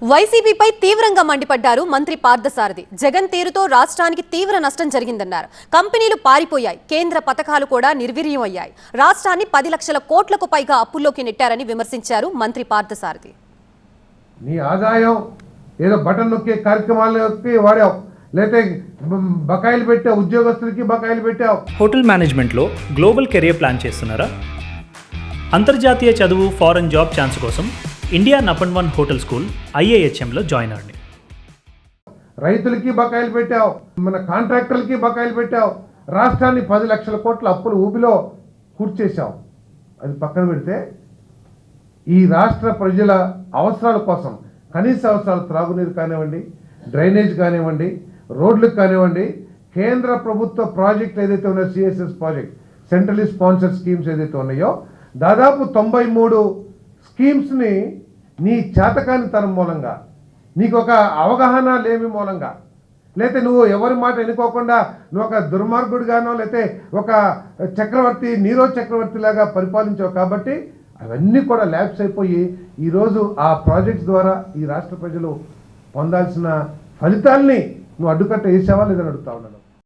వైసీపీపై తీవ్రంగా మండిపడ్డారు మంత్రి పార్థసారథి. జగన్ తీరుతో రాష్ట్రానికి తీవ్ర నష్టం జరిగిందన్నారు. కంపెనీలు పారిపోయాయి, కేంద్ర పథకాలు కూడా నిర్వీర్యం అయ్యాయి, రాష్ట్రాన్ని 10 లక్షల కోట్లకు పైగా అప్పుల్లోకి నెట్టారని విమర్శించారు మంత్రి పార్థసారథి. నీ ఆదాయం ఏదో బటన్ నొక్కే కార్యక్రమాలకి వాడావు, లేతే బకాయిలు పెట్టావు, ఉద్యోగస్తులకి బకాయిలు పెట్టావు. హోటల్ మేనేజ్మెంట్లో గ్లోబల్ కెరియర్ ప్లాన్ చేస్తున్నారా? అంతర్జాతీయ చదువు, ఫారెన్ జాబ్ ఛాన్స్ కోసం ఇండియా నంబర్ 1 హోటల్ స్కూల్ IIHMలో జాయిన్ అవ్వండి. రైతులకి బకాయిలు పెట్టావు, మన కాంట్రాక్టర్లకి బకాయిలు పెట్టావు, రాష్ట్రాన్ని 10 లక్షల కోట్ల అప్పులు ఊబిలో కూర్చేశావు. అది పక్కన పెడితే ఈ రాష్ట్ర ప్రజల అవసరాల కోసం కనీస అవసరాలు, త్రాగునీరు కానివ్వండి, డ్రైనేజ్ కానివ్వండి, రోడ్లకు కానివ్వండి, కేంద్ర ప్రభుత్వ ప్రాజెక్ట్ ఏదైతే ఉన్నాయో CSS project, centrally sponsored schemes ఏదైతే ఉన్నాయో దాదాపు 93 స్కీమ్స్ని నీ చేతకానితనం మూలంగా, నీకు ఒక అవగాహన లేమి మూలంగా, లేతే నువ్వు ఎవరి మాట ఎన్నుకోకుండా నువ్వు ఒక దుర్మార్గుడిగానో లేతే ఒక చక్రవర్తి, నీరో చక్రవర్తి లాగా పరిపాలించావు. కాబట్టి అవన్నీ కూడా ల్యాబ్స్ అయిపోయి ఈరోజు ఆ ప్రాజెక్ట్స్ ద్వారా ఈ రాష్ట్ర ప్రజలు పొందాల్సిన ఫలితాల్ని నువ్వు అడ్డుకట్ట వేసావా లేదని అడుగుతా ఉన్నాను.